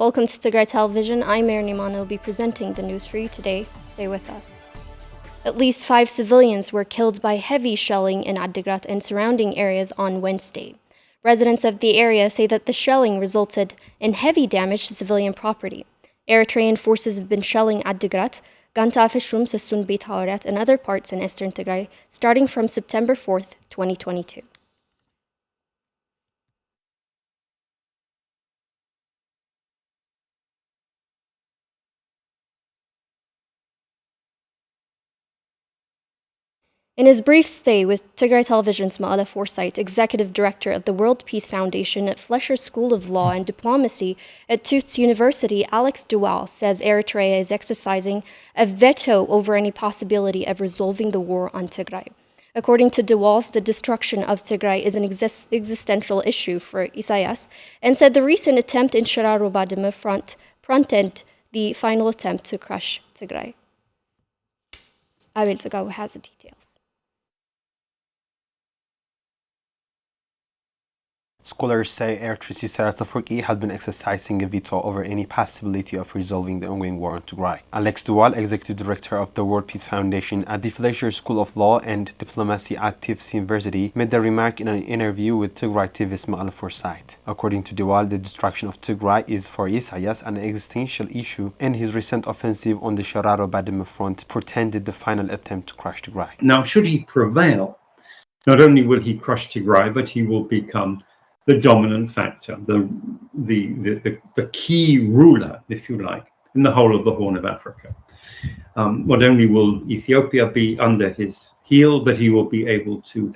Welcome to Tigrai Television. I'm Mary Niman. I'll be presenting the news for you today. Stay with us. At least 5 civilians were killed by heavy shelling in Adigrat and surrounding areas on Wednesday. Residents of the area say that the shelling resulted in heavy damage to civilian property. Eritrean forces have been shelling Adigrat, Ganta Fishrum, Sassoon Beit Hawarat, and other parts in eastern Tigray starting from September 4th, 2022. In his brief stay with Tigray Television's Ma'ala Forsyth, executive director of the World Peace Foundation at Fletcher School of Law and Diplomacy at Tufts University, Alex Duval says Eritrea is exercising a veto over any possibility of resolving the war on Tigray. According to Duval, the destruction of Tigray is an existential issue for Isaias, and said the recent attempt in Shiraro Bademe fronted the final attempt to crush Tigray. Abel Tagawa has the details. Scholars say Eritrea's Isaias Afwerki has been exercising a veto over any possibility of resolving the ongoing war on Tigray. Alex Duval, executive director of the World Peace Foundation at the Fletcher School of Law and Diplomacy at Tufts University, made the remark in an interview with Tigray TV's Ma'ala Forsyth. According to Duval, the destruction of Tigray is for Isaias an existential issue, and his recent offensive on the Shiraro Bademe front portended the final attempt to crush Tigray. Now, should he prevail, not only will he crush Tigray, but he will become the dominant factor, the key ruler, if you like, in the whole of the Horn of Africa. Not only will Ethiopia be under his heel, but he will be able to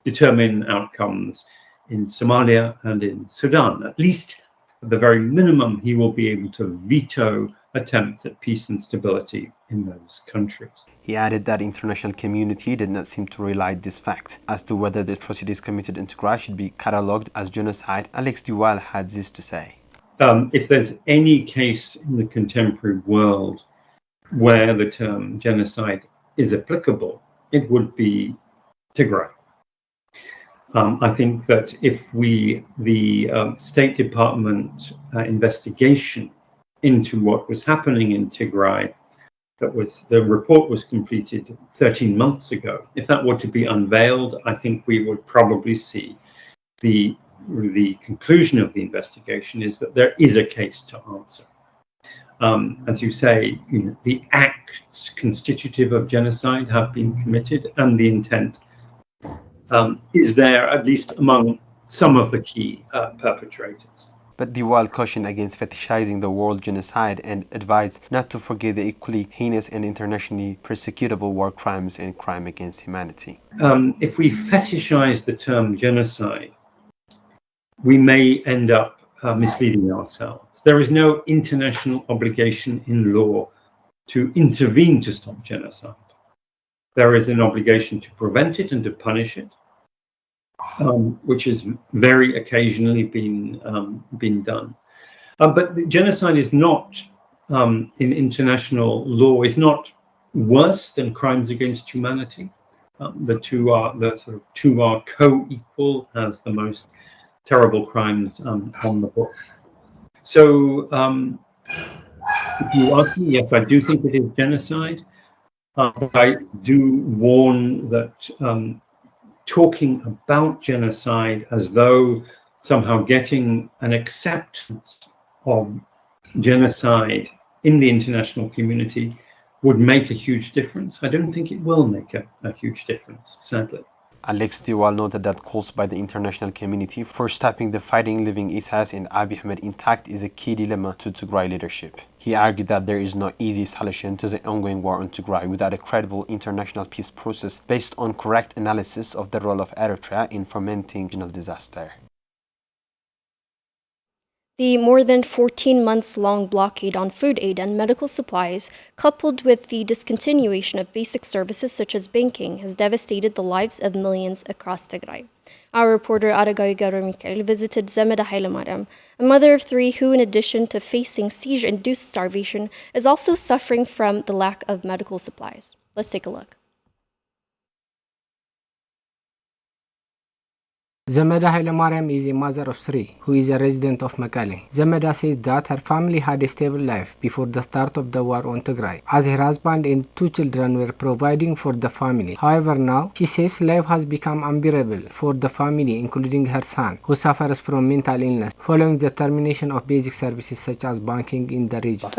determine outcomes in Somalia and in Sudan. At least, at the very minimum, he will be able to veto attempts at peace and stability in those countries. He added that the international community did not seem to realize this fact. As to whether the atrocities committed in Tigray should be catalogued as genocide, Alex Duval had this to say. If there's any case in the contemporary world where the term genocide is applicable, it would be Tigray. I think that if the State Department investigation into what was happening in Tigray, the report was completed 13 months ago. If that were to be unveiled, I think we would probably see the conclusion of the investigation is that there is a case to answer. As you say, the acts constitutive of genocide have been committed, and the intent is there, at least among some of the key perpetrators. But Duval cautioned against fetishizing the world genocide and advised not to forget the equally heinous and internationally persecutable war crimes and crime against humanity. If we fetishize the term genocide, we may end up misleading ourselves. There is no international obligation in law to intervene to stop genocide. There is an obligation to prevent it and to punish it, which has very occasionally been done. But genocide is not, in international law, is not worse than crimes against humanity. The two are co-equal as the most terrible crimes on the book. So, if you ask me, yes, I do think it is genocide. But I do warn that talking about genocide as though somehow getting an acceptance of genocide in the international community would make a huge difference. I don't think it will make a huge difference, sadly. Alex Duval noted that calls by the international community for stopping the fighting, leaving Isaias and Abiy Ahmed intact, is a key dilemma to Tigray leadership. He argued that there is no easy solution to the ongoing war on Tigray without a credible international peace process based on correct analysis of the role of Eritrea in fomenting regional disaster. The more than 14 months long blockade on food aid and medical supplies, coupled with the discontinuation of basic services such as banking, has devastated the lives of millions across Tigray. Our reporter Aragay Garo Mikael visited Zemeda Hailemaram, a mother of 3 who, in addition to facing siege-induced starvation, is also suffering from the lack of medical supplies. Let's take a look. Zemeda Hailemariam is a mother of 3 who is a resident of Mekelle. Zemeda says that her family had a stable life before the start of the war on Tigray, as her husband and 2 children were providing for the family. However, now she says life has become unbearable for the family, including her son, who suffers from mental illness following the termination of basic services such as banking in the region.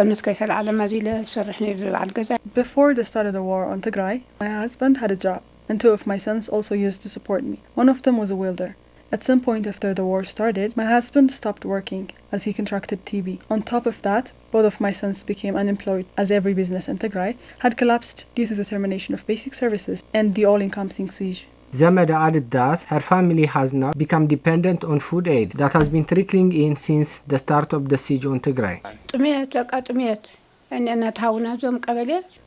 Before the start of the war on Tigray, my husband had a job, and 2 of my sons also used to support me. One of them was a welder. At some point after the war started, my husband stopped working as he contracted TB. On top of that, both of my sons became unemployed as every business in Tigray had collapsed due to the termination of basic services and the all-encompassing siege. Zemeda added that her family has now become dependent on food aid that has been trickling in since the start of the siege on Tigray.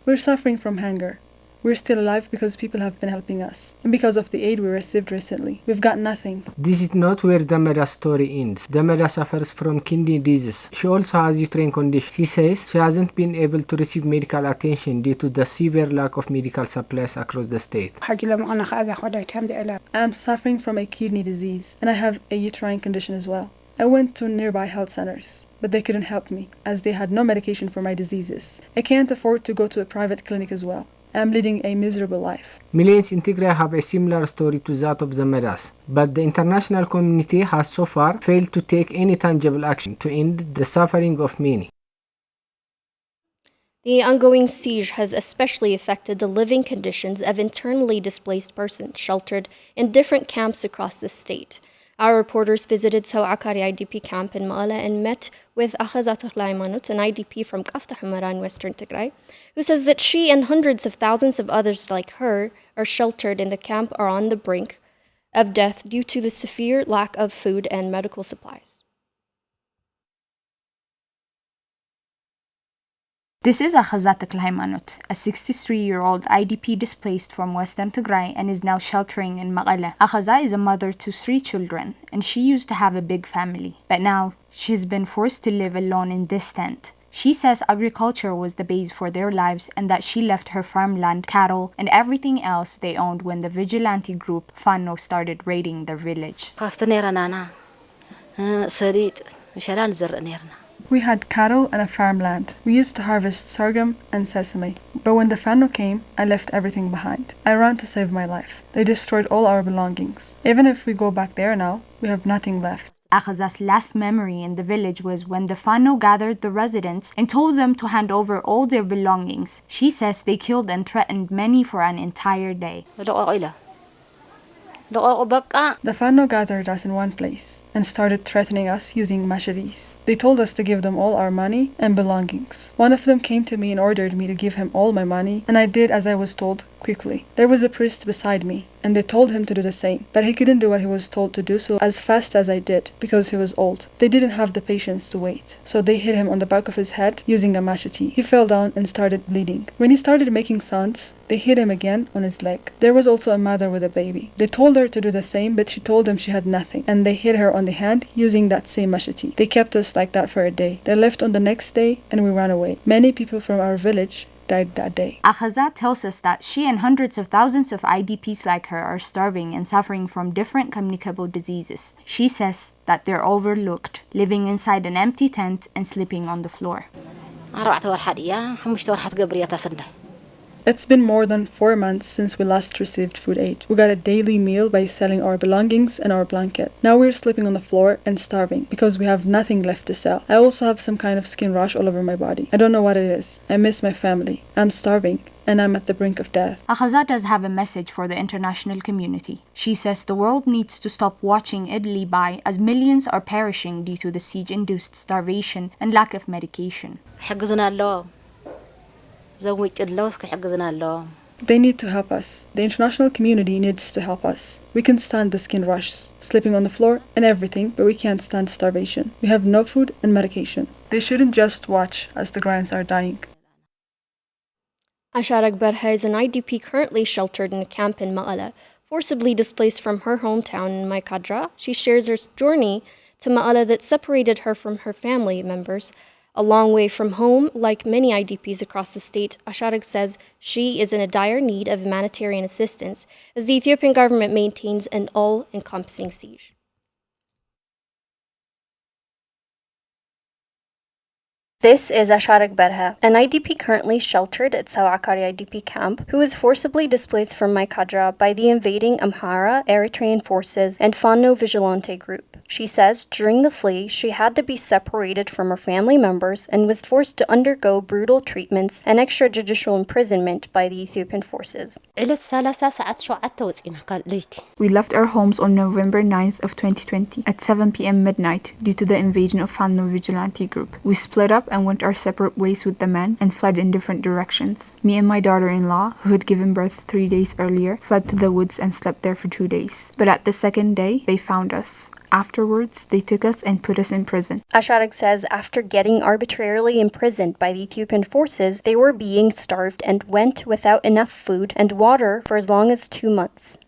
We're suffering from hunger. We're still alive because people have been helping us, and because of the aid we received recently. We've got nothing. This is not where Zemeda's story ends. Zemeda suffers from kidney disease. She also has uterine condition. She says she hasn't been able to receive medical attention due to the severe lack of medical supplies across the state. I'm suffering from a kidney disease, and I have a uterine condition as well. I went to nearby health centers, but they couldn't help me as they had no medication for my diseases. I can't afford to go to a private clinic as well. I'm leading a miserable life. Millions in Tigray have a similar story to that of the Medas, but the international community has so far failed to take any tangible action to end the suffering of many. The ongoing siege has especially affected the living conditions of internally displaced persons sheltered in different camps across the state. Our reporters visited Sawakari IDP camp in Ma'ala and met with Akhazat Haimanut, an IDP from Kafta Humara in western Tigray, who says that she and hundreds of thousands of others like her are sheltered in the camp or on the brink of death due to the severe lack of food and medical supplies. This is Akhazat Haimanut, a 63-year-old IDP displaced from Western Tigray and is now sheltering in Maqala. Akhazat is a mother to 3 children, and she used to have a big family. But now, she's been forced to live alone in this tent. She says agriculture was the base for their lives and that she left her farmland, cattle, and everything else they owned when the vigilante group Fano started raiding their village. We had cattle and a farmland. We used to harvest sorghum and sesame. But when the Fano came, I left everything behind. I ran to save my life. They destroyed all our belongings. Even if we go back there now, we have nothing left. Akhazat's last memory in the village was when the Fano gathered the residents and told them to hand over all their belongings. She says they killed and threatened many for an entire day. The Fano gathered us in one place and started threatening us using machetes. They told us to give them all our money and belongings. One of them came to me and ordered me to give him all my money, and I did as I was told quickly. There was a priest beside me, and they told him to do the same, but he couldn't do what he was told to do so as fast as I did because he was old. They didn't have the patience to wait, so they hit him on the back of his head using a machete. He fell down and started bleeding. When he started making sounds, they hit him again on his leg. There was also a mother with a baby. They told her to do the same, but she told them she had nothing, and they hit her on the hand using that same machete. They kept us like that for a day. They left on the next day and we ran away. Many people from our village died that day. Akhazat tells us that she and hundreds of thousands of IDPs like her are starving and suffering from different communicable diseases. She says that they're overlooked, living inside an empty tent and sleeping on the floor. It's been more than 4 months since we last received food aid. We got a daily meal by selling our belongings and our blanket. Now we're sleeping on the floor and starving because we have nothing left to sell. I also have some kind of skin rash all over my body. I don't know what it is. I miss my family. I'm starving and I'm at the brink of death. Akhazat does have a message for the international community. She says the world needs to stop watching idly by as millions are perishing due to the siege-induced starvation and lack of medication. They need to help us. The international community needs to help us. We can stand the skin rushes, sleeping on the floor and everything, but we can't stand starvation. We have no food and medication. They shouldn't just watch as the Tigrayans are dying. Asharaq Barha is an IDP currently sheltered in a camp in Ma'ala, forcibly displaced from her hometown in Maikadra. She shares her journey to Ma'ala that separated her from her family members A long way from home, like many IDPs across the state, Asharag says she is in a dire need of humanitarian assistance as the Ethiopian government maintains an all-encompassing siege. This is Asharag Berha, an IDP currently sheltered at Sawakari IDP camp, who was forcibly displaced from Maikadra by the invading Amhara, Eritrean forces, and Fano Vigilante group. She says during the flee, she had to be separated from her family members and was forced to undergo brutal treatments and extrajudicial imprisonment by the Ethiopian forces. We left our homes on November 9th of 2020 at 7 p.m. midnight due to the invasion of Fano Vigilante group. We split up and went our separate ways with the men and fled in different directions. Me and my daughter-in-law, who had given birth 3 days earlier, fled to the woods and slept there for 2 days. But at the second day, they found us. Afterwards, they took us and put us in prison. Asharag says after getting arbitrarily imprisoned by the Ethiopian forces, they were being starved and went without enough food and water for as long as 2 months.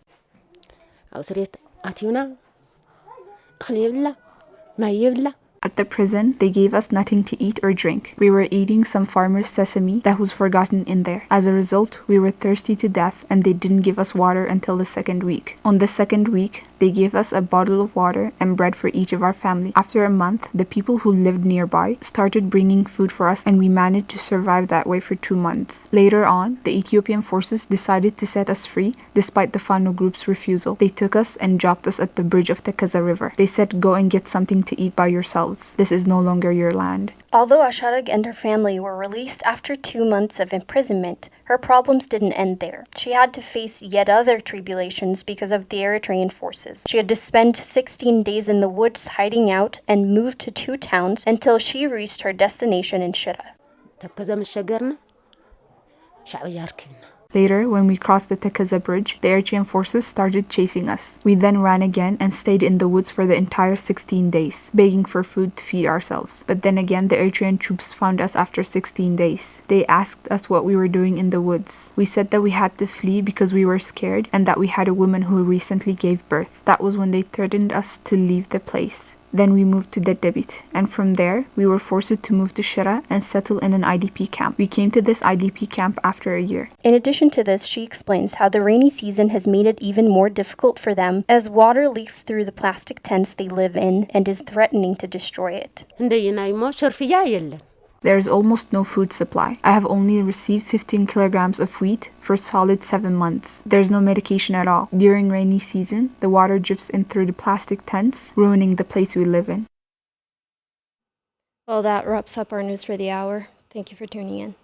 At the prison, they gave us nothing to eat or drink. We were eating some farmer's sesame that was forgotten in there. As a result, we were thirsty to death and they didn't give us water until the second week. On the second week, they gave us a bottle of water and bread for each of our family. After a month, the people who lived nearby started bringing food for us and we managed to survive that way for 2 months. Later on, the Ethiopian forces decided to set us free despite the Fano group's refusal. They took us and dropped us at the bridge of the Kaza River. They said, "Go and get something to eat by yourselves. This is no longer your land." Although Asharag and her family were released after 2 months of imprisonment, her problems didn't end there. She had to face yet other tribulations because of the Eritrean forces. She had to spend 16 days in the woods hiding out and moved to 2 towns until she reached her destination in Shira. Later, when we crossed the Tekaza bridge, the Eritrean forces started chasing us. We then ran again and stayed in the woods for the entire 16 days, begging for food to feed ourselves. But then again, the Eritrean troops found us after 16 days. They asked us what we were doing in the woods. We said that we had to flee because we were scared and that we had a woman who recently gave birth. That was when they threatened us to leave the place. Then we moved to Dedebit, and from there, we were forced to move to Shira and settle in an IDP camp. We came to this IDP camp after a year. In addition to this, she explains how the rainy season has made it even more difficult for them as water leaks through the plastic tents they live in and is threatening to destroy it. There is almost no food supply. I have only received 15 kilograms of wheat for solid 7 months. There's no medication at all. During rainy season, the water drips in through the plastic tents, ruining the place we live in. Well, that wraps up our news for the hour. Thank you for tuning in.